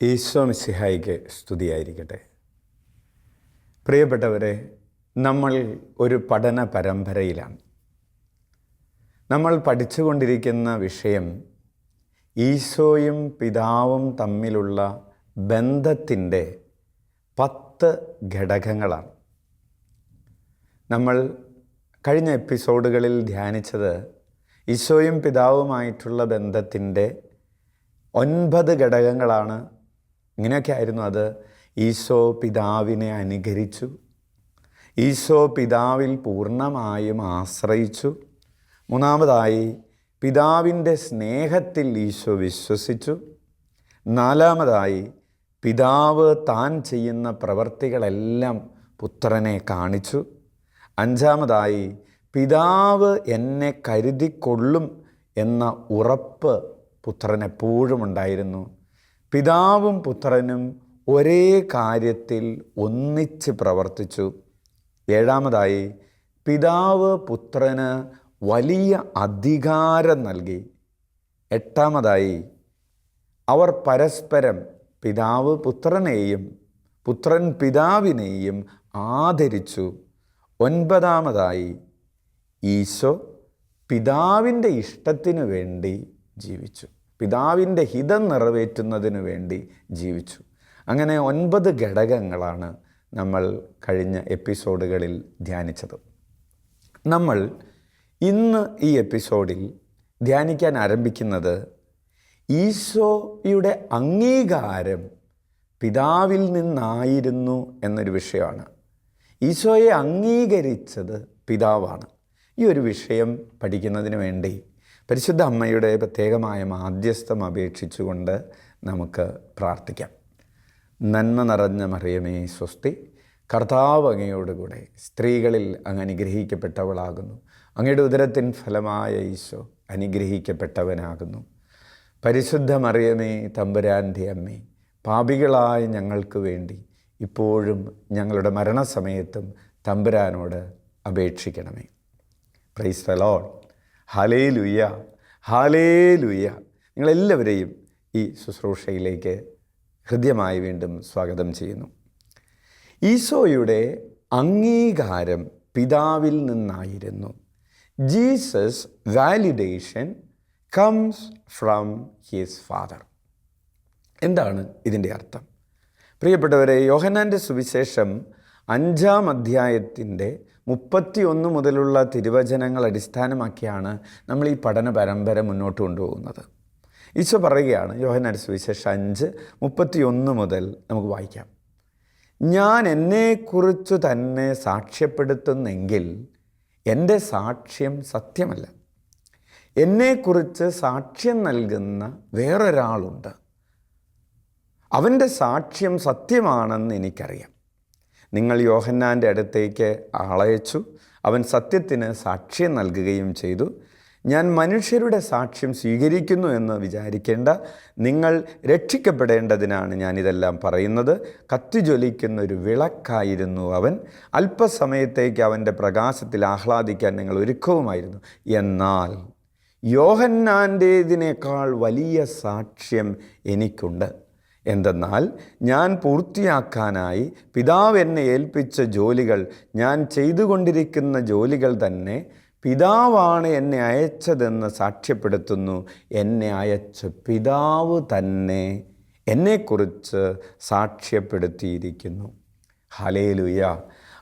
ഈശോ മിശിഹായിക്ക് സ്തുതിയായിരിക്കട്ടെ. പ്രിയപ്പെട്ടവരെ, നമ്മൾ ഒരു പഠന പരമ്പരയിലാണ്. നമ്മൾ പഠിച്ചുകൊണ്ടിരിക്കുന്ന വിഷയം ഈശോയും പിതാവും തമ്മിലുള്ള ബന്ധത്തിൻ്റെ 10 ഘടകങ്ങളാണ്. നമ്മൾ കഴിഞ്ഞ എപ്പിസോഡുകളിൽ ധ്യാനിച്ചത് ഈശോയും പിതാവുമായിട്ടുള്ള ബന്ധത്തിൻ്റെ 9 ഘടകങ്ങളാണ്. ഇങ്ങനെയൊക്കെ ആയിരുന്നു അത്. ഈശോ പിതാവിനെ അനുകരിച്ചു, ഈശോ പിതാവിൽ പൂർണ്ണമായും ആശ്രയിച്ചു, മൂന്നാമതായി പിതാവിൻ്റെ സ്നേഹത്തിൽ ഈശോ വിശ്വസിച്ചു, നാലാമതായി പിതാവ് താൻ ചെയ്യുന്ന പ്രവർത്തികളെല്ലാം പുത്രനെ കാണിച്ചു, അഞ്ചാമതായി പിതാവ് എന്നെ കരുതിക്കൊള്ളും എന്ന ഉറപ്പ് പുത്രൻ എപ്പോഴും ഉണ്ടായിരുന്നു. പിതാവും പുത്രനും ഒരേ കാര്യത്തിൽ ഒന്നിച്ച് പ്രവർത്തിച്ചു. ഏഴാമതായി പിതാവ് പുത്രന് വലിയ അധികാരം നൽകി. എട്ടാമതായി അവർ പരസ്പരം പിതാവ് പുത്രനെയും പുത്രൻ പിതാവിനെയും ആദരിച്ചു. ഒൻപതാമതായി ഈശോ പിതാവിൻ്റെ ഇഷ്ടത്തിനു വേണ്ടി ജീവിച്ചു, പിതാവിൻ്റെ ഹിതം നിറവേറ്റുന്നതിനു വേണ്ടി ജീവിച്ചു. അങ്ങനെ 9 ഘടകങ്ങളാണ് നമ്മൾ കഴിഞ്ഞ എപ്പിസോഡുകളിൽ ധ്യാനിച്ചത്. നമ്മൾ ഇന്ന് ഈ എപ്പിസോഡിൽ ധ്യാനിക്കാൻ ആരംഭിക്കുന്നത് ഈശോയുടെ അംഗീകാരം പിതാവിൽ നിന്നായിരുന്നു എന്നൊരു വിഷയമാണ്. ഈശോയെ അംഗീകരിച്ചത് പിതാവാണ്. ഈ ഒരു വിഷയം പഠിക്കുന്നതിന് വേണ്ടി പരിശുദ്ധ അമ്മയുടെ പ്രത്യേകമായ മാധ്യസ്ഥം അപേക്ഷിച്ചുകൊണ്ട് നമുക്ക് പ്രാർത്ഥിക്കാം. നന്മ നിറഞ്ഞ മറിയമേ സ്വസ്തി, കർത്താവ് അങ്ങയോടുകൂടെ സ്ത്രീകളിൽ അങ്ങ് അനുഗ്രഹിക്കപ്പെട്ടവളാകുന്നു. അങ്ങയുടെ ഉദരത്തിൻ ഫലമായ ഈശോ അനുഗ്രഹിക്കപ്പെട്ടവനാകുന്നു. പരിശുദ്ധ മറിയമേ തമ്പുരാൻ്റെ അമ്മേ, പാപികളായ ഞങ്ങൾക്ക് വേണ്ടി ഇപ്പോഴും ഞങ്ങളുടെ മരണസമയത്തും തമ്പുരാനോട് അപേക്ഷിക്കണമേ. Price the Lord. Hallelujah, hallelujah. നിങ്ങളെല്ലാവരെയും ഈ ശുശ്രൂഷയിലേക്ക് ഹൃദ്യമായി വീണ്ടും സ്വാഗതം ചെയ്യുന്നു. ഈശോയുടെ അംഗീകാരം പിതാവിൽ നിന്നായിരുന്നു. Jesus validation comes from his father. എന്താണ് ഇതിൻ്റെ അർത്ഥം? പ്രിയപ്പെട്ടവരെ, യോഹന്നാൻ്റെ സുവിശേഷം 5-ാം അധ്യായത്തിൻ്റെ 31 മുതലുള്ള തിരുവചനങ്ങൾ അടിസ്ഥാനമാക്കിയാണ് നമ്മൾ ഈ പഠന പരമ്പര മുന്നോട്ട് കൊണ്ടുപോകുന്നത്. ഈശോ പറയുകയാണ്, യോഹന്നാൻ്റെ സുവിശേഷം 5:31 മുതൽ നമുക്ക് വായിക്കാം. ഞാൻ എന്നെക്കുറിച്ചു തന്നെ സാക്ഷ്യപ്പെടുത്തുന്നെങ്കിൽ എൻ്റെ സാക്ഷ്യം സത്യമല്ല. എന്നെക്കുറിച്ച് സാക്ഷ്യം നൽകുന്ന വേറൊരാളുണ്ട്. അവൻ്റെ സാക്ഷ്യം സത്യമാണെന്ന് എനിക്കറിയാം. നിങ്ങൾ യോഹന്നാൻ്റെ അടുത്തേക്ക് ആളയച്ചു, അവൻ സത്യത്തിന് സാക്ഷ്യം നൽകുകയും ചെയ്തു. ഞാൻ മനുഷ്യരുടെ സാക്ഷ്യം സ്വീകരിക്കുന്നു എന്ന് വിചാരിക്കേണ്ട. നിങ്ങൾ രക്ഷിക്കപ്പെടേണ്ടതിനാണ് ഞാനിതെല്ലാം പറയുന്നത്. കത്തിജ്വലിക്കുന്ന ഒരു വിളക്കായിരുന്നു അവൻ. അല്പസമയത്തേക്ക് അവൻ്റെ പ്രകാശത്തിൽ ആഹ്ലാദിക്കാൻ നിങ്ങൾ ഒരുക്കവുമായിരുന്നു. എന്നാൽ യോഹന്നാൻ്റേതിനേക്കാൾ വലിയ സാക്ഷ്യം എനിക്കുണ്ട്. എന്തെന്നാൽ ഞാൻ പൂർത്തിയാക്കാനായി പിതാവ് എന്നെ ഏൽപ്പിച്ച ജോലികൾ, ഞാൻ ചെയ്തുകൊണ്ടിരിക്കുന്ന ജോലികൾ തന്നെ പിതാവാണ് എന്നെ അയച്ചതെന്ന് സാക്ഷ്യപ്പെടുത്തുന്നു. എന്നെ അയച്ച പിതാവ് തന്നെ എന്നെക്കുറിച്ച് സാക്ഷ്യപ്പെടുത്തിയിരിക്കുന്നു. ഹല്ലേലൂയ.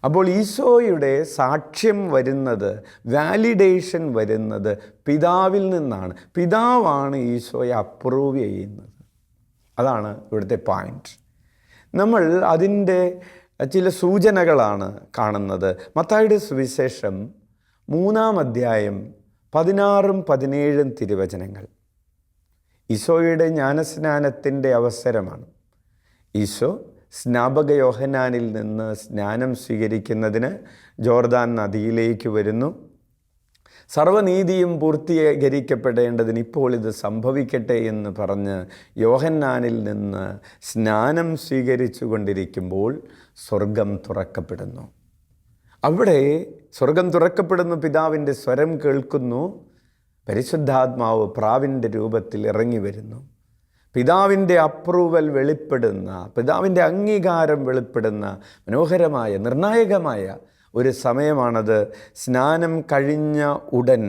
അപ്പോൾ ഈശോയുടെ സാക്ഷ്യം വരുന്നത്, വാലിഡേഷൻ വരുന്നത് പിതാവിൽ നിന്നാണ്. പിതാവാണ് ഈശോയെ അപ്രൂവ് ചെയ്യുന്നത്. അതാണ് ഇവിടുത്തെ പോയിൻ്റ്. നമ്മൾ അതിൻ്റെ ചില സൂചനകളാണ് കാണുന്നത്. മത്തായിയുടെ സുവിശേഷം 3-ാം അധ്യായം 16-17 തിരുവചനങ്ങൾ. ഈശോയുടെ ജ്ഞാനസ്നാനത്തിൻ്റെ അവസരമാണ്. ഈശോ സ്നാപക യോഹന്നാനിൽ നിന്ന് സ്നാനം സ്വീകരിക്കുന്നതിന് ജോർദാൻ നദിയിലേക്ക് വരുന്നു. സർവ്വനീതിയും പൂർത്തീകരിക്കപ്പെടേണ്ടതിന് ഇപ്പോൾ ഇത് സംഭവിക്കട്ടെ എന്ന് പറഞ്ഞ് യോഹന്നാനിൽ നിന്ന് സ്നാനം സ്വീകരിച്ചു കൊണ്ടിരിക്കുമ്പോൾ സ്വർഗം തുറക്കപ്പെടുന്നു. അവിടെ സ്വർഗം തുറക്കപ്പെടുന്നു, പിതാവിൻ്റെ സ്വരം കേൾക്കുന്നു. പരിശുദ്ധാത്മാവ് പ്രാവിൻ്റെ രൂപത്തിൽ ഇറങ്ങി വരുന്നു. പിതാവിൻ്റെ അപ്രൂവൽ വെളിപ്പെടുന്ന, പിതാവിൻ്റെ അംഗീകാരം വെളിപ്പെടുന്ന മനോഹരമായ നിർണായകമായ ഒരു സമയമാണത്. സ്നാനം കഴിഞ്ഞ ഉടൻ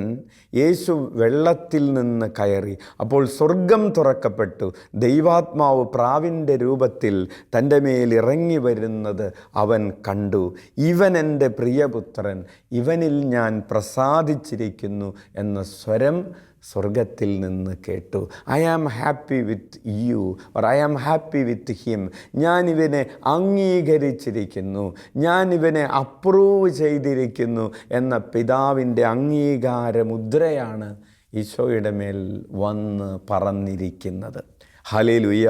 യേശു വെള്ളത്തിൽ നിന്ന് കയറി. അപ്പോൾ സ്വർഗം തുറക്കപ്പെട്ടു. ദൈവാത്മാവ് പ്രാവിൻ്റെ രൂപത്തിൽ തൻ്റെ മേൽ ഇറങ്ങി വരുന്നത് അവൻ കണ്ടു. ഇവൻ എൻ്റെ പ്രിയപുത്രൻ, ഇവനിൽ ഞാൻ പ്രസാദിച്ചിരിക്കുന്നു എന്ന സ്വരം സ്വർഗത്തിൽ നിന്ന് കേട്ടു. I am happy with you, or I am happy with him. ഞാനിവനെ അംഗീകരിച്ചിരിക്കുന്നു, ഞാനിവനെ അപ്രൂവ് ചെയ്തിരിക്കുന്നു എന്ന പിതാവിൻ്റെ അംഗീകാര മുദ്രയാണ് ഈശോയുടെ മേൽ വന്ന് പറന്നിരിക്കുന്നത്. Hallelujah,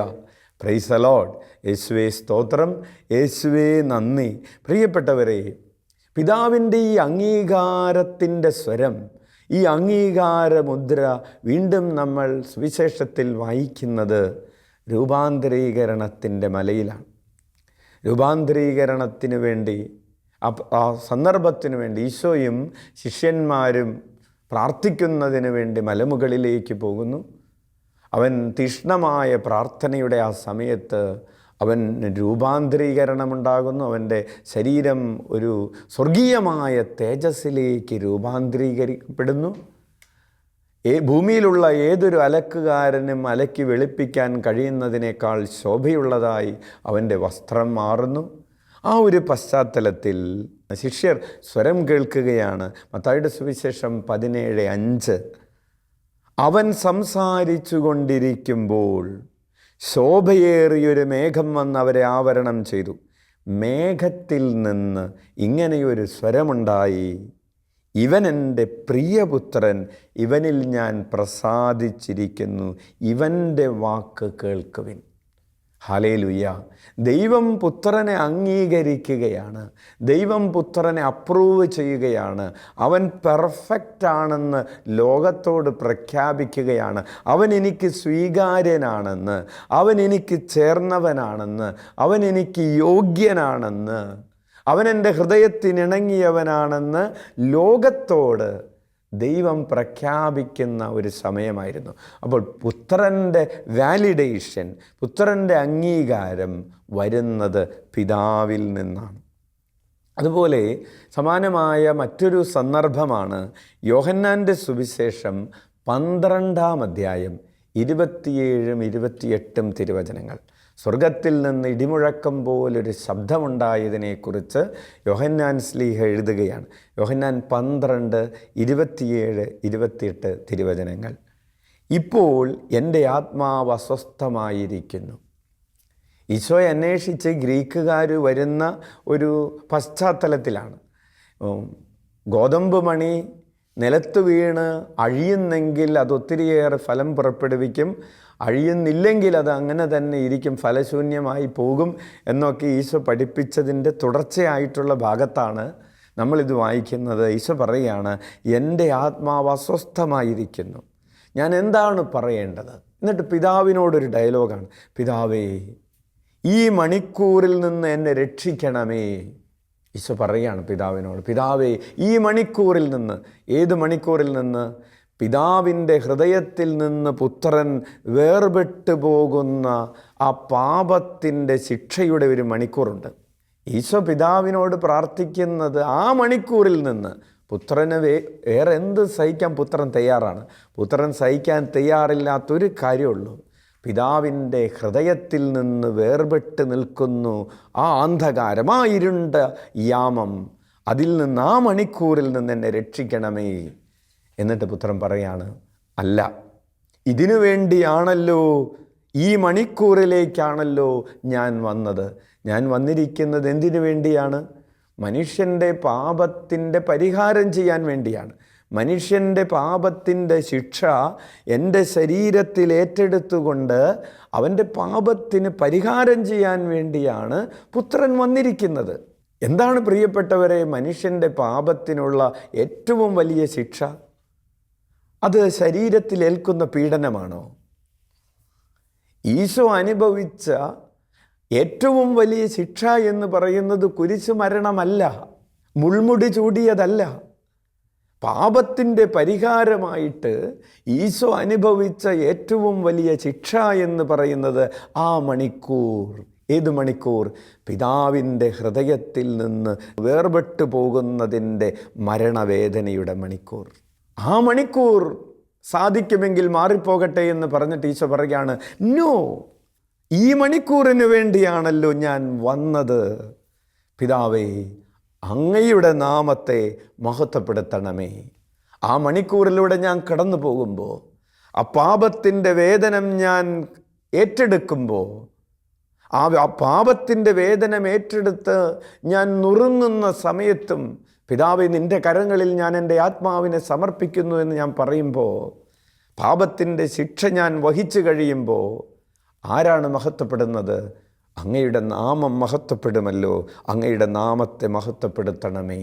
praise the Lord. യേശുവേ സ്തോത്രം, യേശുവേ നന്ദി. പ്രിയപ്പെട്ടവരെ, പിതാവിൻ്റെ ഈ അംഗീകാരത്തിൻ്റെ സ്വരം, ഈ അംഗീകാരമുദ്ര വീണ്ടും നമ്മൾ സുവിശേഷത്തിൽ വായിക്കുന്നത് രൂപാന്തരീകരണത്തിൻ്റെ മലയിലാണ്. രൂപാന്തരീകരണത്തിന് വേണ്ടി, ആ സന്ദർഭത്തിന് വേണ്ടി ഈശോയും ശിഷ്യന്മാരും പ്രാർത്ഥിക്കുന്നതിന് വേണ്ടി മലമുകളിലേക്ക് പോകുന്നു. അവൻ തീക്ഷ്ണമായ പ്രാർത്ഥനയുടെ ആ സമയത്ത് അവൻ രൂപാന്തരീകരണമുണ്ടാകുന്നു. അവൻ്റെ ശരീരം ഒരു സ്വർഗീയമായ തേജസ്സിലേക്ക് രൂപാന്തരീകരിക്കപ്പെടുന്നു. ഭൂമിയിലുള്ള ഏതൊരു അലക്കുകാരനും അലക്കി വെളുപ്പിക്കാൻ കഴിയുന്നതിനേക്കാൾ ശോഭയുള്ളതായി അവൻ്റെ വസ്ത്രം മാറുന്നു. ആ ഒരു പശ്ചാത്തലത്തിൽ ശിഷ്യർ സ്വരം കേൾക്കുകയാണ്. മത്തായിയുടെ സുവിശേഷം 17:5. അവൻ സംസാരിച്ചു കൊണ്ടിരിക്കുമ്പോൾ ശോഭയേറിയൊരു മേഘം വന്ന് അവരെ ആവരണം ചെയ്തു. മേഘത്തിൽ നിന്ന് ഇങ്ങനെയൊരു സ്വരമുണ്ടായി, ഇവൻ എൻ്റെ പ്രിയപുത്രൻ, ഇവനിൽ ഞാൻ പ്രസാദിച്ചിരിക്കുന്നു, ഇവൻ്റെ വാക്ക് കേൾക്കുവിൻ. ഹല്ലേലൂയ. ദൈവം പുത്രനെ അംഗീകരിക്കുകയാണ്, ദൈവം പുത്രനെ അപ്രൂവ് ചെയ്യുകയാണ്. അവൻ പെർഫെക്റ്റ് ആണെന്ന് ലോകത്തോട് പ്രഖ്യാപിക്കുകയാണ്. അവൻ എനിക്ക് സ്വീകാര്യനാണെന്ന്, അവൻ എനിക്ക് ചേർന്നവനാണെന്ന്, അവൻ എനിക്ക് യോഗ്യനാണെന്ന്, അവൻ എൻ്റെ ഹൃദയത്തിനിണങ്ങിയവനാണെന്ന് ലോകത്തോട് ദൈവം പ്രഖ്യാപിക്കുന്ന ഒരു സമയമായിരുന്നു. അപ്പോൾ പുത്രൻ്റെ വാലിഡേഷൻ, പുത്രൻ്റെ അംഗീകാരം വരുന്നത് പിതാവിൽ നിന്നാണ്. അതുപോലെ സമാനമായ മറ്റൊരു സന്ദർഭമാണ് യോഹന്നാൻ്റെ സുവിശേഷം 12-ാം അധ്യായം 27-ഉം 28-ഉം തിരുവചനങ്ങൾ. സ്വർഗത്തിൽ നിന്ന് ഇടിമുഴക്കം പോലൊരു ശബ്ദമുണ്ടായതിനെക്കുറിച്ച് യോഹന്നാൻ ശ്ലീഹ എഴുതുകയാണ്. യോഹന്നാൻ 12, 27, 28 തിരുവചനങ്ങൾ. ഇപ്പോൾ എൻ്റെ ആത്മാവ് അസ്വസ്ഥമായിരിക്കുന്നു. ഈശോയെ അന്വേഷിച്ച് ഗ്രീക്കുകാർ വരുന്ന ഒരു പശ്ചാത്തലത്തിലാണ്. ഗോതമ്പ് മണി നിലത്ത് വീണ് അഴിയുന്നെങ്കിൽ അത് ഒത്തിരിയേറെ ഫലം പുറപ്പെടുവിക്കും, അഴിയുന്നില്ലെങ്കിൽ അത് അങ്ങനെ തന്നെ ഇരിക്കും, ഫലശൂന്യമായി പോകും എന്നൊക്കെ ഈശോ പഠിപ്പിച്ചതിൻ്റെ തുടർച്ചയായിട്ടുള്ള ഭാഗത്താണ് നമ്മളിത് വായിക്കുന്നത്. ഈശോ പറയുകയാണ്, എൻ്റെ ആത്മാവ് അസ്വസ്ഥമായിരിക്കുന്നു, ഞാൻ എന്താണ് പറയേണ്ടത്? എന്നിട്ട് പിതാവിനോടൊരു ഡയലോഗാണ്, പിതാവേ ഈ മണിക്കൂറിൽ നിന്ന് എന്നെ രക്ഷിക്കണമേ. ഈശോ പറയുകയാണ് പിതാവിനോട്, പിതാവേ ഈ മണിക്കൂറിൽ നിന്ന്. ഏത് മണിക്കൂറിൽ നിന്ന്? പിതാവിൻ്റെ ഹൃദയത്തിൽ നിന്ന് പുത്രൻ വേർപെട്ടു പോകുന്ന ആ പാപത്തിൻ്റെ ശിക്ഷയുടെ ഒരു മണിക്കൂറുണ്ട്. ഈശോ പിതാവിനോട് പ്രാർത്ഥിക്കുന്നത് ആ മണിക്കൂറിൽ നിന്ന്. പുത്രന് വേറെ എന്ത് സഹിക്കാൻ പുത്രൻ തയ്യാറാണ്. പുത്രൻ സഹിക്കാൻ തയ്യാറില്ലാത്തൊരു കാര്യമുള്ളൂ, പിതാവിൻ്റെ ഹൃദയത്തിൽ നിന്ന് വേർപെട്ട് നിൽക്കുന്നു ആ അന്ധകാരം, ആ ഇരുണ്ട യാമം. അതിൽ നിന്ന്, ആ മണിക്കൂറിൽ നിന്ന് എന്നെ രക്ഷിക്കണമേ. എന്നിട്ട് പുത്രൻ പറയാണ്, അല്ല, ഇതിനു വേണ്ടിയാണല്ലോ, ഈ മണിക്കൂറിലേക്കാണല്ലോ ഞാൻ വന്നത്. ഞാൻ വന്നിരിക്കുന്നത് എന്തിനു വേണ്ടിയാണ്? മനുഷ്യൻ്റെ പാപത്തിൻ്റെ പരിഹാരം ചെയ്യാൻ വേണ്ടിയാണ്. മനുഷ്യൻ്റെ പാപത്തിൻ്റെ ശിക്ഷ എൻ്റെ ശരീരത്തിൽ ഏറ്റെടുത്തുകൊണ്ട് അവൻ്റെ പാപത്തിന് പരിഹാരം ചെയ്യാൻ വേണ്ടിയാണ് പുത്രൻ വന്നിരിക്കുന്നത്. എന്താണ് പ്രിയപ്പെട്ടവരെ മനുഷ്യൻ്റെ പാപത്തിനുള്ള ഏറ്റവും വലിയ ശിക്ഷ? അത് ശരീരത്തിൽ ഏൽക്കുന്ന പീഡനമാണോ? ഈശോ അനുഭവിച്ച ഏറ്റവും വലിയ ശിക്ഷ എന്ന് പറയുന്നത് കുരിശു മരണമല്ല, മുൾമുടി ചൂടിയതല്ല, പാപത്തിൻ്റെ പരിഹാരമായിട്ട് ഈശോ അനുഭവിച്ച ഏറ്റവും വലിയ ശിക്ഷ എന്ന് പറയുന്നത് ആ മണിക്കൂർ. ഏത് മണിക്കൂർ? പിതാവിൻ്റെ ഹൃദയത്തിൽ നിന്ന് വേർപെട്ടു പോകുന്നതിൻ്റെ മരണവേദനയുടെ മണിക്കൂർ. ആ മണിക്കൂർ സാധിക്കുമെങ്കിൽ മാറിപ്പോകട്ടെ എന്ന് പറഞ്ഞിട്ട് ഈശോ പറയുകയാണ്, നോ, ഈ മണിക്കൂറിന് വേണ്ടിയാണല്ലോ ഞാൻ വന്നത്. പിതാവേ, അങ്ങയുടെ നാമത്തെ മഹത്വപ്പെടുത്തണമേ. ആ മണിക്കൂറിലൂടെ ഞാൻ കടന്നു പോകുമ്പോൾ, ആ പാപത്തിൻ്റെ വേദനം ഞാൻ ഏറ്റെടുക്കുമ്പോൾ, ആ പാപത്തിൻ്റെ വേദനം ഏറ്റെടുത്ത് ഞാൻ നുറുങ്ങുന്ന സമയത്തും, പിതാവേ, നിൻ്റെ കരങ്ങളിൽ ഞാൻ എൻ്റെ ആത്മാവിനെ സമർപ്പിക്കുന്നു എന്ന് ഞാൻ പറയുമ്പോൾ, പാപത്തിൻ്റെ ശിക്ഷ ഞാൻ വഹിച്ചു കഴിയുമ്പോൾ ആരാണ് മഹത്വപ്പെടുന്നത്? അങ്ങയുടെ നാമം മഹത്വപ്പെടുമല്ലോ. അങ്ങയുടെ നാമത്തെ മഹത്വപ്പെടുത്തണമേ.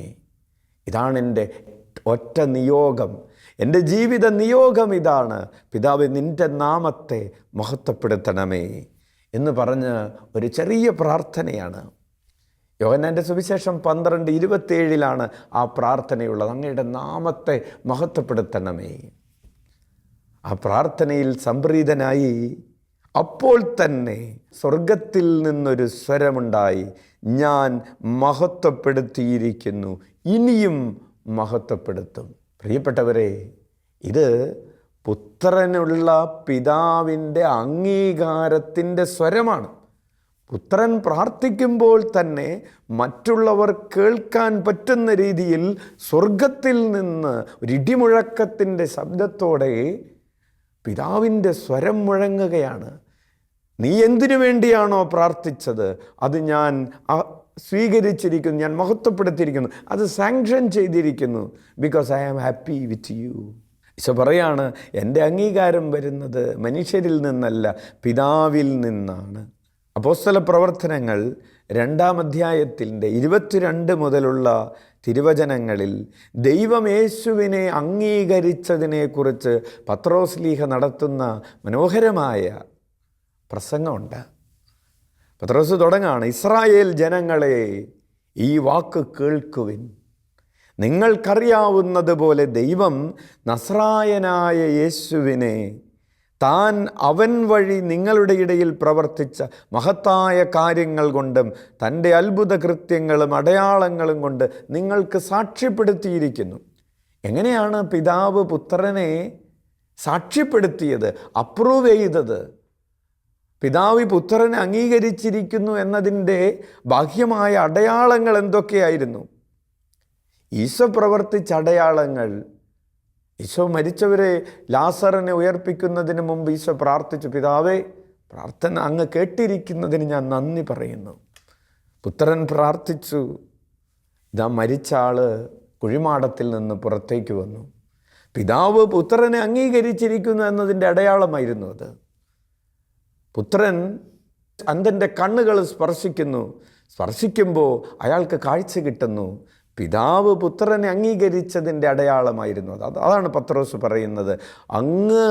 ഇതാണ് എൻ്റെ ഒറ്റ നിയോഗം, എൻ്റെ ജീവിത നിയോഗം ഇതാണ്. പിതാവേ, നിൻ്റെ നാമത്തെ മഹത്വപ്പെടുത്തണമേ എന്ന് പറഞ്ഞ് ഒരു ചെറിയ പ്രാർത്ഥനയാണ്. യോഹന്നാൻ്റെ സുവിശേഷം 12:27 ആ പ്രാർത്ഥനയുള്ളത്. അങ്ങയുടെ നാമത്തെ മഹത്വപ്പെടുത്തണമേ. ആ പ്രാർത്ഥനയിൽ സംപ്രീതനായി അപ്പോൾ തന്നെ സ്വർഗത്തിൽ നിന്നൊരു സ്വരമുണ്ടായി, ഞാൻ മഹത്വപ്പെടുത്തിയിരിക്കുന്നു, ഇനിയും മഹത്വപ്പെടുത്തും. പ്രിയപ്പെട്ടവരെ, ഇത് പുത്രനുള്ള പിതാവിൻ്റെ അംഗീകാരത്തിൻ്റെ സ്വരമാണ്. പുത്രൻ പ്രാർത്ഥിക്കുമ്പോൾ തന്നെ മറ്റുള്ളവർ കേൾക്കാൻ പറ്റുന്ന രീതിയിൽ സ്വർഗത്തിൽ നിന്ന് ഒരു ഇടിമുഴക്കത്തിൻ്റെ ശബ്ദത്തോടെ പിതാവിൻ്റെ സ്വരം മുഴങ്ങുകയാണ്. നീ എന്തിനു വേണ്ടിയാണോ പ്രാർത്ഥിച്ചത് അത് ഞാൻ സ്വീകരിച്ചിരിക്കുന്നു, ഞാൻ മഹത്വപ്പെടുത്തിയിരിക്കുന്നു, അത് സാങ്ഷൻ ചെയ്തിരിക്കുന്നു. Because I am happy with you. Eesho പറയാണ്, എൻ്റെ അംഗീകാരം വരുന്നത് മനുഷ്യരിൽ നിന്നല്ല, പിതാവിൽ നിന്നാണ്. അപ്പോസ്തല പ്രവർത്തനങ്ങൾ 2-ാം അധ്യായത്തിൻ്റെ 22 മുതലുള്ള തിരുവചനങ്ങളിൽ ദൈവം യേശുവിനെ അംഗീകരിച്ചതിനെക്കുറിച്ച് പത്രോസ്ലീഹ നടത്തുന്ന മനോഹരമായ പ്രസംഗമുണ്ട്. പത്രോസ് തുടങ്ങാണ്, ഇസ്രായേൽ ജനങ്ങളെ, ഈ വാക്ക് കേൾക്കുവിൻ. നിങ്ങൾക്കറിയാവുന്നതുപോലെ ദൈവം നസ്രായനായ യേശുവിനെ താൻ അവൻ വഴി നിങ്ങളുടെ ഇടയിൽ പ്രവർത്തിച്ച മഹത്തായ കാര്യങ്ങൾ കൊണ്ടും തൻ്റെ അത്ഭുത കൃത്യങ്ങളും അടയാളങ്ങളും കൊണ്ട് നിങ്ങൾക്ക് സാക്ഷ്യപ്പെടുത്തിയിരിക്കുന്നു. എങ്ങനെയാണ് പിതാവ് പുത്രനെ സാക്ഷ്യപ്പെടുത്തിയത്, അപ്രൂവ് ചെയ്തത്? പിതാവ് പുത്രനെ അംഗീകരിച്ചിരിക്കുന്നു എന്നതിൻ്റെ ബാഹ്യമായ അടയാളങ്ങൾ എന്തൊക്കെയായിരുന്നു? ഈശോ പ്രവർത്തിച്ച അടയാളങ്ങൾ. ഈശോ മരിച്ചവരെ, ലാസറിനെ ഉയർപ്പിക്കുന്നതിന് മുമ്പ് ഈശോ പ്രാർത്ഥിച്ചു, പിതാവേ, പ്രാർത്ഥന അങ്ങ് കേട്ടിരിക്കുന്നതിന് ഞാൻ നന്ദി പറയുന്നു. പുത്രൻ പ്രാർത്ഥിച്ചു, ഇതാ മരിച്ച ആള് കുഴിമാടത്തിൽ നിന്ന് പുറത്തേക്ക് വന്നു. പിതാവ് പുത്രനെ അംഗീകരിച്ചിരിക്കുന്നു എന്നതിൻ്റെ അടയാളമായിരുന്നു അത്. പുത്രൻ അന്ധൻ്റെ കണ്ണുകൾ സ്പർശിക്കുമ്പോൾ അയാൾക്ക് കാഴ്ച കിട്ടുന്നു. പിതാവ് പുത്രനെ അംഗീകരിച്ചതിൻ്റെ അടയാളമായിരുന്നു അത്. അതാണ് പത്രോസ് പറയുന്നത്, അങ്ങ്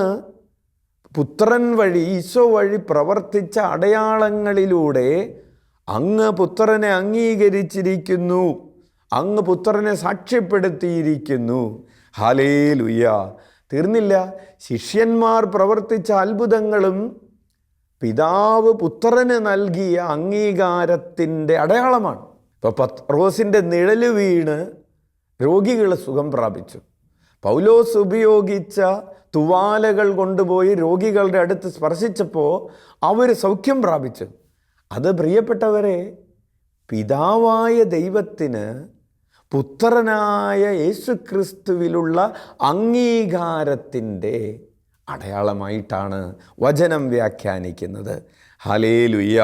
പുത്രൻ വഴി, ഈശോ വഴി പ്രവർത്തിച്ച അടയാളങ്ങളിലൂടെ അങ്ങ് പുത്രനെ അംഗീകരിച്ചിരിക്കുന്നു, അങ്ങ് പുത്രനെ സാക്ഷ്യപ്പെടുത്തിയിരിക്കുന്നു. ഹല്ലേലൂയ. തീർന്നില്ല, ശിഷ്യന്മാർ പ്രവർത്തിച്ച അത്ഭുതങ്ങളും പിതാവ് പുത്രന് നൽകിയ അംഗീകാരത്തിൻ്റെ അടയാളമാണ്. ഇപ്പോൾ പത്രോസിൻ്റെ നിഴല് വീണ് രോഗികൾ സുഖം പ്രാപിച്ചു. പൗലോസ് ഉപയോഗിച്ച തുവാലകൾ കൊണ്ടുപോയി രോഗികളുടെ അടുത്ത് സ്പർശിച്ചപ്പോൾ അവർ സൗഖ്യം പ്രാപിച്ചു. അത് പ്രിയപ്പെട്ടവരെ, പിതാവായ ദൈവത്തിന് പുത്രനായ യേശുക്രിസ്തുവിലുള്ള അംഗീകാരത്തിൻ്റെ അടയാളമായിട്ടാണ് വചനം വ്യാഖ്യാനിക്കുന്നത്. Hallelujah,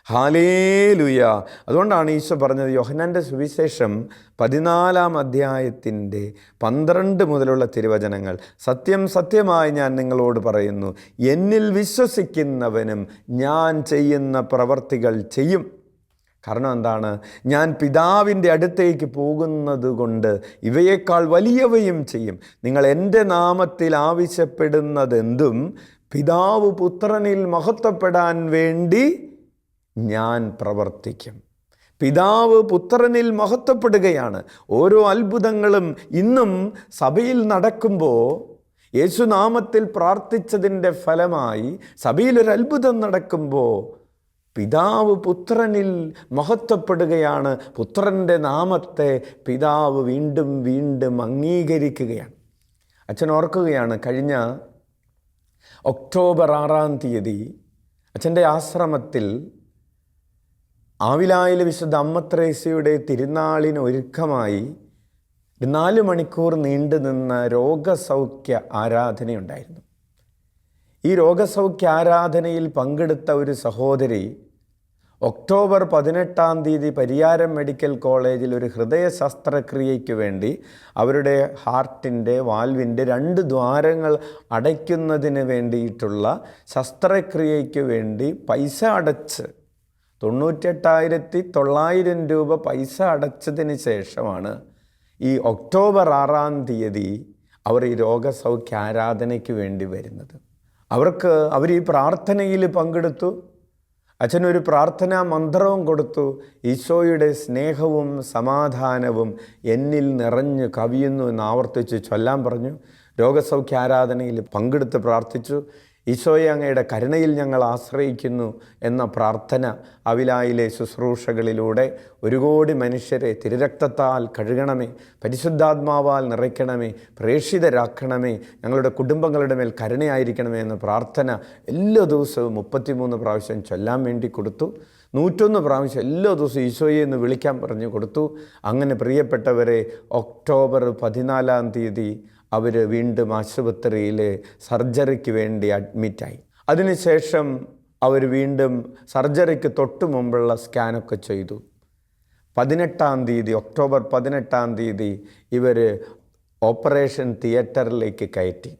hallelujah. അതുകൊണ്ടാണ് ഈശോ പറഞ്ഞത്, യോഹന്നാൻ്റെ സുവിശേഷം 14-ാം അധ്യായത്തിൻ്റെ 12 മുതലുള്ള തിരുവചനങ്ങൾ, സത്യം സത്യമായി ഞാൻ നിങ്ങളോട് പറയുന്നു, എന്നിൽ വിശ്വസിക്കുന്നവനും ഞാൻ ചെയ്യുന്ന പ്രവർത്തികൾ ചെയ്യും. കാരണം എന്താണ്? ഞാൻ പിതാവിൻ്റെ അടുത്തേക്ക് പോകുന്നത് കൊണ്ട് ഇവയേക്കാൾ വലിയവയും ചെയ്യും. നിങ്ങൾ എൻ്റെ നാമത്തിൽ ആവശ്യപ്പെടുന്നതെന്തും പിതാവ് പുത്രനിൽ മഹത്വപ്പെടാൻ വേണ്ടി ഞാൻ പ്രവർത്തിക്കും. പിതാവ് പുത്രനിൽ മഹത്വപ്പെടുകയാണ്. ഓരോ അത്ഭുതങ്ങളും ഇന്നും സഭയിൽ നടക്കുമ്പോൾ, യേശുനാമത്തിൽ പ്രാർത്ഥിച്ചതിൻ്റെ ഫലമായി സഭയിലൊരു അത്ഭുതം നടക്കുമ്പോൾ പിതാവ് പുത്രനിൽ മഹത്വപ്പെടുകയാണ്. പുത്രൻ്റെ നാമത്തെ പിതാവ് വീണ്ടും വീണ്ടും അംഗീകരിക്കുകയാണ്. അച്ഛൻ ഓർക്കുകയാണ്, കഴിഞ്ഞ ഒക്ടോബർ 6 അച്ഛൻ്റെ ആശ്രമത്തിൽ ആവിലായിലെ വിശുദ്ധ അമ്മത്രേസ്യയുടെ തിരുനാളിന് ഒരുക്കമായി 4 മണിക്കൂർ നീണ്ടു നിന്ന രോഗസൗഖ്യ ആരാധനയുണ്ടായിരുന്നു. ഈ രോഗസൗഖ്യ ആരാധനയിൽ പങ്കെടുത്ത ഒരു സഹോദരി ഒക്ടോബർ 18 പരിയാരം മെഡിക്കൽ കോളേജിൽ ഒരു ഹൃദയ ശസ്ത്രക്രിയയ്ക്ക് വേണ്ടി അവരുടെ ഹാർട്ടിൻ്റെ വാൽവിൻ്റെ 2 ദ്വാരങ്ങൾ അടയ്ക്കുന്നതിന് വേണ്ടിയിട്ടുള്ള ശസ്ത്രക്രിയയ്ക്ക് വേണ്ടി പൈസ അടച്ച് 98,900 രൂപ പൈസ അടച്ചതിന് ശേഷമാണ് ഈ ഒക്ടോബർ 6 അവർ ഈ രോഗസൗഖ്യ ആരാധനയ്ക്ക് വേണ്ടി വരുന്നത്. അവർ ഈ പ്രാർത്ഥനയിൽ പങ്കെടുത്തു. അച്ഛനൊരു പ്രാർത്ഥനാ മന്ത്രവും കൊടുത്തു. ഈശോയുടെ സ്നേഹവും സമാധാനവും എന്നിൽ നിറഞ്ഞു കവിയുന്നു എന്ന് ആവർത്തിച്ച് ചൊല്ലാൻ പറഞ്ഞു. രോഗസൗഖ്യ ആരാധനയിൽ പങ്കെടുത്ത് പ്രാർത്ഥിച്ചു. ഈശോയെ, അങ്ങയുടെ കരുണയിൽ ഞങ്ങൾ ആശ്രയിക്കുന്നു എന്ന പ്രാർത്ഥന അവിലായിലെ ശുശ്രൂഷകളിലൂടെ 1 കോടി മനുഷ്യരെ തിരുരക്തത്താൽ കഴുകണമേ, പരിശുദ്ധാത്മാവാൽ നിറയ്ക്കണമേ, പ്രേക്ഷിതരാക്കണമേ, ഞങ്ങളുടെ കുടുംബങ്ങളുടെ മേൽ കരുണയായിരിക്കണമേ എന്ന പ്രാർത്ഥന എല്ലാ ദിവസവും 33 പ്രാവശ്യം ചൊല്ലാൻ വേണ്ടി കൊടുത്തു. 101 പ്രാവശ്യം എല്ലാ ദിവസവും ഈശോയെ എന്ന് വിളിക്കാൻ പറഞ്ഞു കൊടുത്തു. അങ്ങനെ പ്രിയപ്പെട്ടവരെ, ഒക്ടോബർ 14 അവർ വീണ്ടും ആശുപത്രിയിൽ സർജറിക്ക് വേണ്ടി അഡ്മിറ്റായി. അതിനുശേഷം അവർ വീണ്ടും സർജറിക്ക് തൊട്ട് മുമ്പുള്ള സ്കാനൊക്കെ ചെയ്തു. 18 ഒക്ടോബർ 18 ഇവർ ഓപ്പറേഷൻ തിയേറ്ററിലേക്ക് കയറ്റി.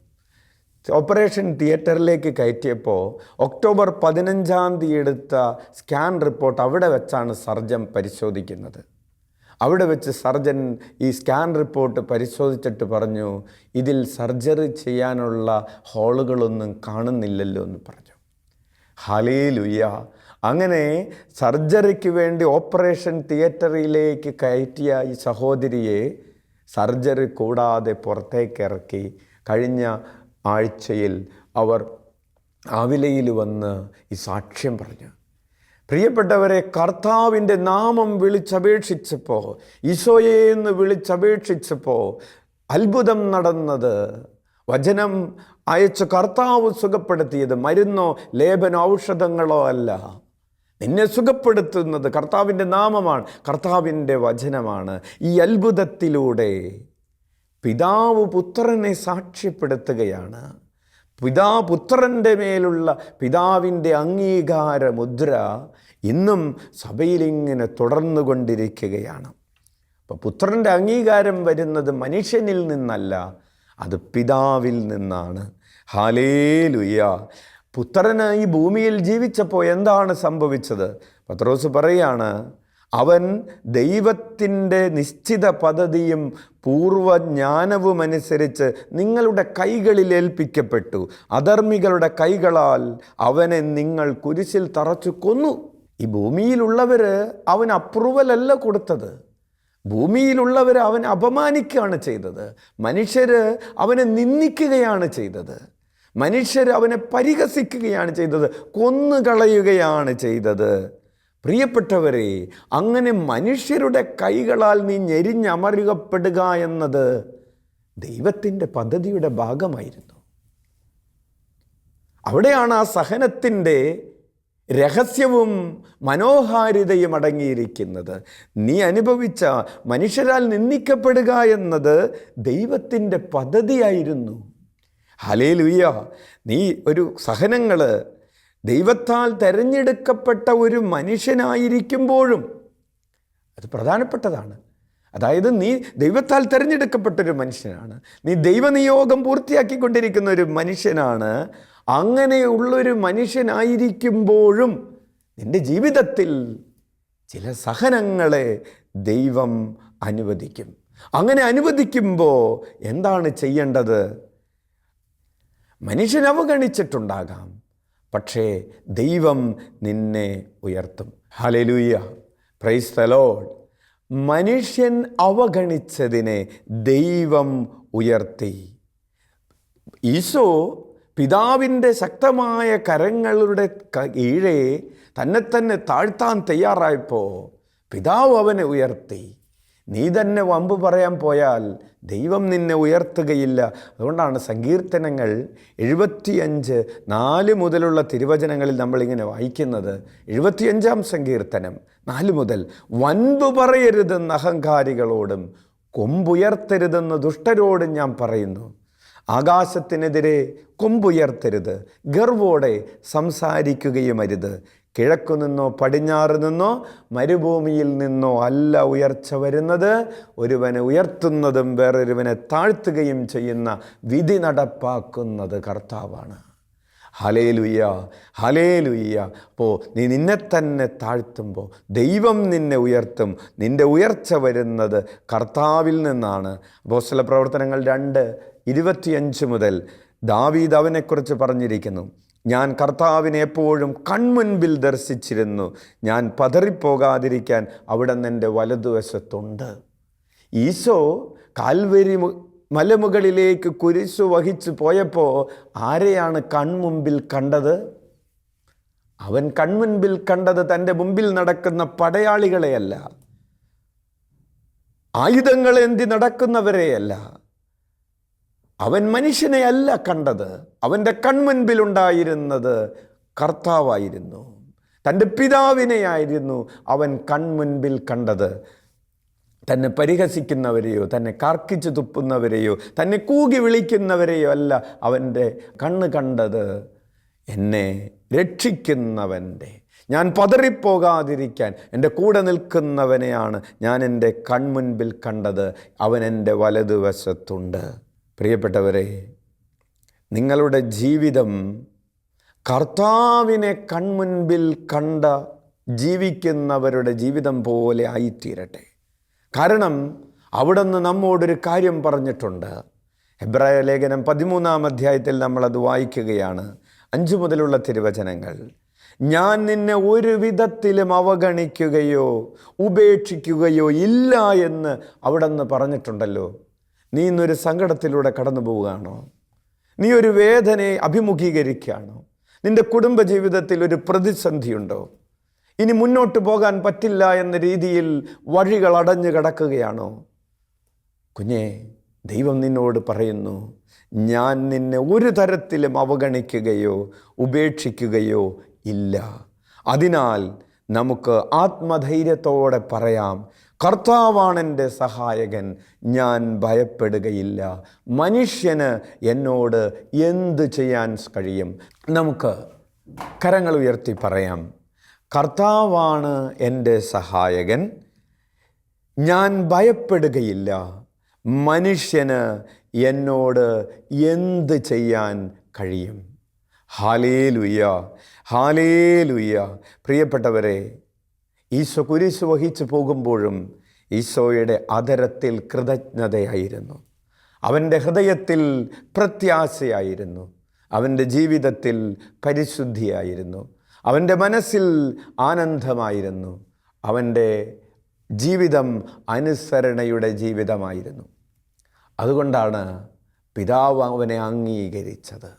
ഓപ്പറേഷൻ തിയേറ്ററിലേക്ക് കയറ്റിയപ്പോൾ ഒക്ടോബർ 15 എടുത്ത സ്കാൻ റിപ്പോർട്ട് അവിടെ വെച്ചാണ് സർജൻ പരിശോധിക്കുന്നത്. അവിടെ വെച്ച് സർജൻ ഈ സ്കാൻ റിപ്പോർട്ട് പരിശോധിച്ചിട്ട് പറഞ്ഞു, ഇതിൽ സർജറി ചെയ്യാനുള്ള ഹോളുകളൊന്നും കാണുന്നില്ലല്ലോ എന്ന് പറഞ്ഞു. ഹല്ലേലൂയ! അങ്ങനെ സർജറിക്ക് വേണ്ടി ഓപ്പറേഷൻ തിയേറ്ററിലേക്ക് കയറ്റിയ ഈ സഹോദരിയെ സർജറി കൂടാതെ പുറത്തേക്ക് ഇറക്കി. കഴിഞ്ഞ ആഴ്ചയിൽ അവർ ആവിലയിൽ വന്ന് ഈ സാക്ഷ്യം പറഞ്ഞു. പ്രിയപ്പെട്ടവരെ, കർത്താവിൻ്റെ നാമം വിളിച്ചപേക്ഷിച്ചപ്പോൾ, ഈശോയെ എന്ന് വിളിച്ചപേക്ഷിച്ചപ്പോൾ അത്ഭുതം നടന്നത്, വചനം അയച്ച് കർത്താവ് സുഖപ്പെടുത്തിയത് മരുന്നോ ലേപനോ ഔഷധങ്ങളോ അല്ല. നിന്നെ സുഖപ്പെടുത്തുന്നത് കർത്താവിൻ്റെ നാമമാണ്, കർത്താവിൻ്റെ വചനമാണ്. ഈ അത്ഭുതത്തിലൂടെ പിതാവ് പുത്രനെ സാക്ഷ്യപ്പെടുത്തുകയാണ്. പുത്രൻ്റെ മേലുള്ള പിതാവിൻ്റെ അംഗീകാര മുദ്ര ഇന്നും സഭയിലിങ്ങനെ തുടർന്നു കൊണ്ടിരിക്കുകയാണ്. അപ്പോൾ പുത്രൻ്റെ അംഗീകാരം വരുന്നത് മനുഷ്യനിൽ നിന്നല്ല, അത് പിതാവിൽ നിന്നാണ്. ഹല്ലേലൂയ! പുത്രന് ഈ ഭൂമിയിൽ ജീവിച്ചപ്പോൾ എന്താണ് സംഭവിച്ചത്? പത്രോസ് പറയാണ്, അവൻ ദൈവത്തിൻ്റെ നിശ്ചിത പദ്ധതിയും പൂർവ്വജ്ഞാനവുമനുസരിച്ച് നിങ്ങളുടെ കൈകളിൽ ഏൽപ്പിക്കപ്പെട്ടു. അധർമ്മികളുടെ കൈകളാൽ അവനെ നിങ്ങൾ കുരിശിൽ തറച്ചു കൊന്നു. ഈ ഭൂമിയിലുള്ളവർ അവന് അപ്രൂവലല്ല കൊടുത്തത്. ഭൂമിയിലുള്ളവർ അവനെ അപമാനിക്കുകയാണ് ചെയ്തത്. മനുഷ്യർ അവനെ നിന്ദിക്കുകയാണ് ചെയ്തത്. മനുഷ്യർ അവനെ പരിഹസിക്കുകയാണ് ചെയ്തത്, കൊന്നുകളയുകയാണ് ചെയ്തത്. പ്രിയപ്പെട്ടവരെ, അങ്ങനെ മനുഷ്യരുടെ കൈകളാൽ നീ ഞെരിഞ്ഞമറുകപ്പെടുക എന്നത് ദൈവത്തിൻ്റെ പദ്ധതിയുടെ ഭാഗമായിരുന്നു. അവിടെയാണ് ആ സഹനത്തിൻ്റെ രഹസ്യവും മനോഹാരിതയും അടങ്ങിയിരിക്കുന്നത്. നീ അനുഭവിച്ച മനുഷ്യരാൽ നിന്ദിക്കപ്പെടുക എന്നത് ദൈവത്തിൻ്റെ പദ്ധതിയായിരുന്നു. ഹല്ലേലൂയ! നീ ഒരു സഹനങ്ങൾ ദൈവത്താൽ തിരഞ്ഞെടുക്കപ്പെട്ട ഒരു മനുഷ്യനായിരിക്കുമ്പോഴും അത് പ്രധാനപ്പെട്ടതാണ്. അതായത് നീ ദൈവത്താൽ തിരഞ്ഞെടുക്കപ്പെട്ടൊരു മനുഷ്യനാണ്, നീ ദൈവനിയോഗം പൂർത്തിയാക്കിക്കൊണ്ടിരിക്കുന്ന ഒരു മനുഷ്യനാണ്. അങ്ങനെയുള്ളൊരു മനുഷ്യനായിരിക്കുമ്പോഴും നിൻ്റെ ജീവിതത്തിൽ ചില സഹനങ്ങളെ ദൈവം അനുവദിക്കും. അങ്ങനെ അനുവദിക്കുമ്പോൾ എന്താണ് ചെയ്യേണ്ടത്? മനുഷ്യൻ അവഗണിച്ചിട്ടുണ്ടാകാം, പക്ഷേ ദൈവം നിന്നെ ഉയർത്തും. ഹല്ലേലൂയ! Praise the Lord. മനുഷ്യൻ അവഗണിച്ചതിനെ ദൈവം ഉയർത്തി. ഈശോ പിതാവിൻ്റെ ശക്തമായ കരങ്ങളുടെ കീഴെ തന്നെ താഴ്ത്താൻ തയ്യാറായപ്പോൾ പിതാവ് അവനെ ഉയർത്തി. നീ തന്നെ വമ്പ് പറയാൻ പോയാൽ ദൈവം നിന്നെ ഉയർത്തുകയില്ല. അതുകൊണ്ടാണ് സങ്കീർത്തനങ്ങൾ 75:4 മുതലുള്ള തിരുവചനങ്ങളിൽ നമ്മളിങ്ങനെ വായിക്കുന്നത്. 75-ാം സങ്കീർത്തനം 4 മുതൽ, വൻപ് പറയരുതെന്ന് അഹങ്കാരികളോടും കൊമ്പുയർത്തരുതെന്ന് ദുഷ്ടരോടും ഞാൻ പറയുന്നു. ആകാശത്തിനെതിരെ കൊമ്പുയർത്തരുത്, ഗർവോടെ സംസാരിക്കുകയുമരുത്. കിഴക്കു നിന്നോ പടിഞ്ഞാറ് നിന്നോ മരുഭൂമിയിൽ നിന്നോ അല്ല ഉയർച്ച വരുന്നത്. ഒരുവനെ ഉയർത്തുന്നതും വേറൊരുവനെ താഴ്ത്തുകയും ചെയ്യുന്ന വിധി നടപ്പാക്കുന്നത് കർത്താവാണ്. Hallelujah, hallelujah. അപ്പോൾ നീ നിന്നെ തന്നെ താഴ്ത്തുമ്പോൾ ദൈവം നിന്നെ ഉയർത്തും. നിൻ്റെ ഉയർച്ച വരുന്നത് കർത്താവിൽ നിന്നാണ്. അപ്പോസ്തല പ്രവർത്തനങ്ങൾ 2:25 മുതൽ ദാവീദ് അവനെക്കുറിച്ച് പറഞ്ഞിരിക്കുന്നു. ഞാൻ കർത്താവിനെ എപ്പോഴും കൺമുൻപിൽ ദർശിച്ചിരുന്നു. ഞാൻ പതറിപ്പോകാതിരിക്കാൻ അവിടുന്ന് എൻ്റെ വലതുവശത്തുണ്ട്. ഈശോ കാൽവരി മലമുകളിലേക്ക് കുരിശു വഹിച്ചു പോയപ്പോൾ ആരെയാണ് കൺമുമ്പിൽ കണ്ടത്? അവൻ കൺമുൻപിൽ കണ്ടത് തൻ്റെ മുമ്പിൽ നടക്കുന്ന പടയാളികളെയല്ല, ആയുധങ്ങളേന്തി നടക്കുന്നവരെയല്ല. അവൻ മനുഷ്യനെയല്ല കണ്ടത്. അവൻ്റെ കൺമുൻപിലുണ്ടായിരുന്നത് കർത്താവായിരുന്നു. തൻ്റെ പിതാവിനെയായിരുന്നു അവൻ കൺമുൻപിൽ കണ്ടത്. തന്നെ പരിഹസിക്കുന്നവരെയോ തന്നെ കാർക്കിച്ച് തുപ്പുന്നവരെയോ തന്നെ കൂകി വിളിക്കുന്നവരെയോ അല്ല അവൻ്റെ കണ്ണ് കണ്ടത്, എന്നെ രക്ഷിക്കുന്നവൻ്റെ, ഞാൻ പതറിപ്പോകാതിരിക്കാൻ എൻ്റെ കൂടെ നിൽക്കുന്നവനെയാണ് ഞാൻ എൻ്റെ കൺമുൻപിൽ കണ്ടത്. അവൻ എൻ്റെ വലതുവശത്തുണ്ട്. പ്രിയപ്പെട്ടവരെ, നിങ്ങളുടെ ജീവിതം കർത്താവിനെ കൺമുൻപിൽ കണ്ട ജീവിക്കുന്നവരുടെ ജീവിതം പോലെ ആയിത്തീരട്ടെ. കാരണം അവിടുന്ന് നമ്മോടൊരു കാര്യം പറഞ്ഞിട്ടുണ്ട്. ഹെബ്രായ ലേഖനം 13-ാം അധ്യായത്തിൽ നമ്മളത് വായിക്കുകയാണ്. 5 മുതലുള്ള തിരുവചനങ്ങൾ. ഞാൻ നിന്നെ ഒരു വിധത്തിലും അവഗണിക്കുകയോ ഉപേക്ഷിക്കുകയോ ഇല്ല എന്ന് അവിടുന്ന് പറഞ്ഞിട്ടുണ്ടല്ലോ. നീ ഇന്നൊരു സങ്കടത്തിലൂടെ കടന്നു പോവുകയാണോ? നീ ഒരു വേദനയെ അഭിമുഖീകരിക്കുകയാണോ? നിൻ്റെ കുടുംബജീവിതത്തിൽ ഒരു പ്രതിസന്ധിയുണ്ടോ? ഇനി മുന്നോട്ട് പോകാൻ പറ്റില്ല എന്ന രീതിയിൽ വഴികൾ അടഞ്ഞു കിടക്കുകയാണോ? കുഞ്ഞേ, ദൈവം നിന്നോട് പറയുന്നു, ഞാൻ നിന്നെ ഒരു തരത്തിലും അവഗണിക്കുകയോ ഉപേക്ഷിക്കുകയോ ഇല്ല. അതിനാൽ നമുക്ക് ആത്മധൈര്യത്തോടെ പറയാം, കർത്താവാണെൻ്റെ സഹായകൻ, ഞാൻ ഭയപ്പെടുകയില്ല. മനുഷ്യന് എന്നോട് എന്ത് ചെയ്യാൻ കഴിയും? നമുക്ക് കരങ്ങൾ ഉയർത്തി പറയാം, കർത്താവാണ് എൻ്റെ സഹായകൻ, ഞാൻ ഭയപ്പെടുകയില്ല. മനുഷ്യന് എന്നോട് എന്ത് ചെയ്യാൻ കഴിയും? Hallelujah, hallelujah. പ്രിയപ്പെട്ടവരെ, ഈശോ കുരിശ് വഹിച്ചു പോകുമ്പോഴും ഈശോയുടെ അധരത്തിൽ കൃതജ്ഞതയായിരുന്നു, അവൻ്റെ ഹൃദയത്തിൽ പ്രത്യാശയായിരുന്നു, അവൻ്റെ ജീവിതത്തിൽ പരിശുദ്ധിയായിരുന്നു, അവൻ്റെ മനസ്സിൽ ആനന്ദമായിരുന്നു, അവൻ്റെ ജീവിതം അനുസരണയുടെ ജീവിതമായിരുന്നു. അതുകൊണ്ടാണ് പിതാവ് അവനെ അംഗീകരിച്ചത്.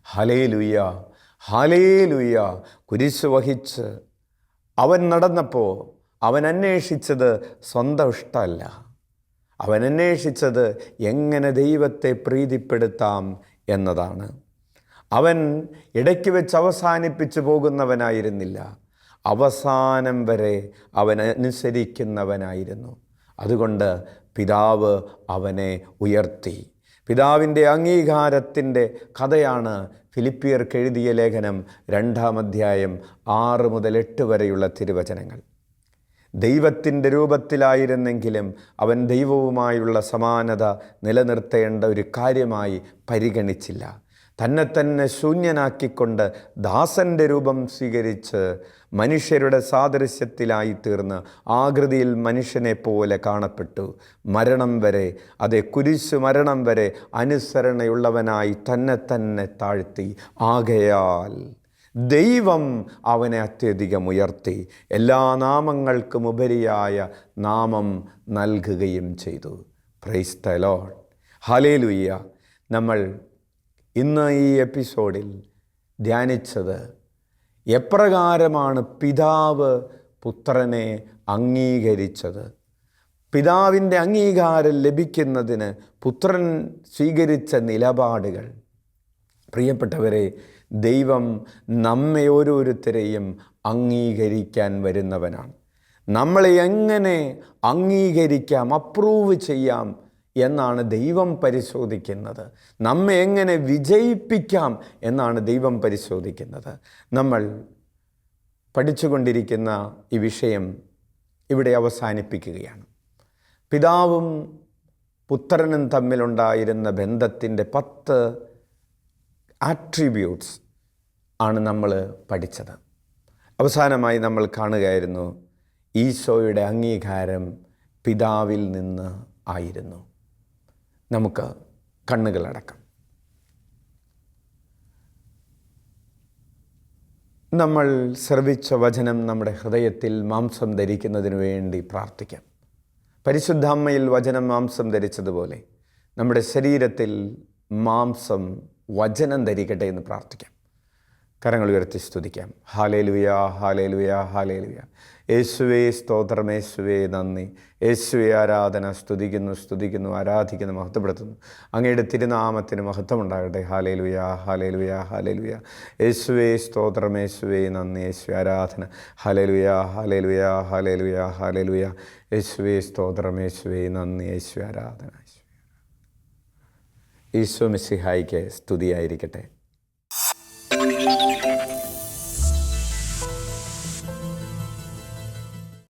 Hallelujah, hallelujah. കുരിശ് വഹിച്ച് അവൻ നടന്നപ്പോൾ അവൻ അന്വേഷിച്ചത് സ്വന്തം ഇഷ്ടമല്ല. അവൻ അന്വേഷിച്ചത് എങ്ങനെ ദൈവത്തെ പ്രീതിപ്പെടുത്താം എന്നതാണ്. അവൻ ഇടയ്ക്ക് വെച്ച് അവസാനിപ്പിച്ചു പോകുന്നവനായിരുന്നില്ല, അവസാനം വരെ അവൻ അനുസരിക്കുന്നവനായിരുന്നു. അതുകൊണ്ട് പിതാവ് അവനെ ഉയർത്തി. പിതാവിൻ്റെ അംഗീകാരത്തിൻ്റെ കഥയാണ് ഫിലിപ്പിയർക്ക് എഴുതിയ ലേഖനം 2-ാം അധ്യായം 6 മുതൽ 8 വരെയുള്ള തിരുവചനങ്ങൾ. ദൈവത്തിൻ്റെ രൂപത്തിലായിരുന്നെങ്കിലും അവൻ ദൈവവുമായുള്ള സമാനത നിലനിർത്തേണ്ട ഒരു കാര്യമായി പരിഗണിച്ചില്ല. തന്നെ ശൂന്യനാക്കിക്കൊണ്ട് ദാസൻ്റെ രൂപം സ്വീകരിച്ച് മനുഷ്യരുടെ സാദൃശ്യത്തിലായി തീർന്ന് ആകൃതിയിൽ മനുഷ്യനെ പോലെ കാണപ്പെട്ടു. മരണം വരെ, അതെ, കുരിശ് മരണം വരെ അനുസരണയുള്ളവനായി തന്നെ താഴ്ത്തി. ആകയാൽ ദൈവം അവനെ അത്യധികം ഉയർത്തി എല്ലാ നാമങ്ങൾക്കും ഉപരിയായ നാമം നൽകുകയും ചെയ്തു. Price the Lord. ഹല്ലേലൂയ. നമ്മൾ ഇന്ന് ഈ എപ്പിസോഡിൽ ധ്യാനിച്ചത് എപ്രകാരമാണ് പിതാവ് പുത്രനെ അംഗീകരിച്ചത്. പിതാവിൻ്റെ അംഗീകാരം ലഭിക്കുന്നതിന് പുത്രൻ സ്വീകരിച്ച നിലപാടുകൾ. പ്രിയപ്പെട്ടവരെ, ദൈവം നമ്മെ ഓരോരുത്തരെയും അംഗീകരിക്കാൻ വരുന്നവനാണ്. നമ്മളെ എങ്ങനെ അംഗീകരിക്കാം, അപ്രൂവ് ചെയ്യാം എന്നാണ് ദൈവം പരിശോധിക്കുന്നത്. നമ്മെ എങ്ങനെ വിജയിപ്പിക്കാം എന്നാണ് ദൈവം പരിശോധിക്കുന്നത്. നമ്മൾ പഠിച്ചുകൊണ്ടിരിക്കുന്ന ഈ വിഷയം ഇവിടെ അവസാനിപ്പിക്കുകയാണ്. പിതാവും പുത്രനും തമ്മിലുണ്ടായിരുന്ന ബന്ധത്തിൻ്റെ 10 ആട്രിബ്യൂട്ട്സ് ആണ് നമ്മൾ പഠിച്ചത്. അവസാനമായി നമ്മൾ കാണുകയായിരുന്നു ഈശോയുടെ അംഗീകാരം പിതാവിൽ നിന്ന് ആയിരുന്നു. നമുക്ക് കണ്ണുകളടക്കാം. നമ്മൾ ശ്രവിച്ച വചനം നമ്മുടെ ഹൃദയത്തിൽ മാംസം ധരിക്കുന്നതിന് വേണ്ടി പ്രാർത്ഥിക്കാം. പരിശുദ്ധ അമ്മയിൽ വചനം മാംസം ധരിച്ചതുപോലെ നമ്മുടെ ശരീരത്തിൽ മാംസം വചനം ധരിക്കട്ടെ എന്ന് പ്രാർത്ഥിക്കാം. കരങ്ങൾ ഉയർത്തി സ്തുതിക്കാം. Hallelujah, hallelujah, hallelujah. യേശുവേ സ്തോത്രം, യേശുവേ നന്ദി, യേശുവേ ആരാധന. സ്തുതിക്കുന്നു, ആരാധിക്കുന്നു, മഹത്വപ്പെടുത്തുന്നു. അങ്ങയുടെ തിരുനാമത്തിന് മഹത്വം ഉണ്ടാകട്ടെ. Hallelujah, hallelujah, hallelujah. യേശുവേ സ്തോത്രം, യേശുവേ നന്ദി, യേശുവേ ആരാധന. Hallelujah, hallelujah, hallelujah, hallelujah. യേശുവേ സ്തോത്രം, യേശുവേ നന്ദി, യേശുവേ ആരാധന. ഈശോ മിശിഹായിക്ക് സ്തുതിയായിരിക്കട്ടെ.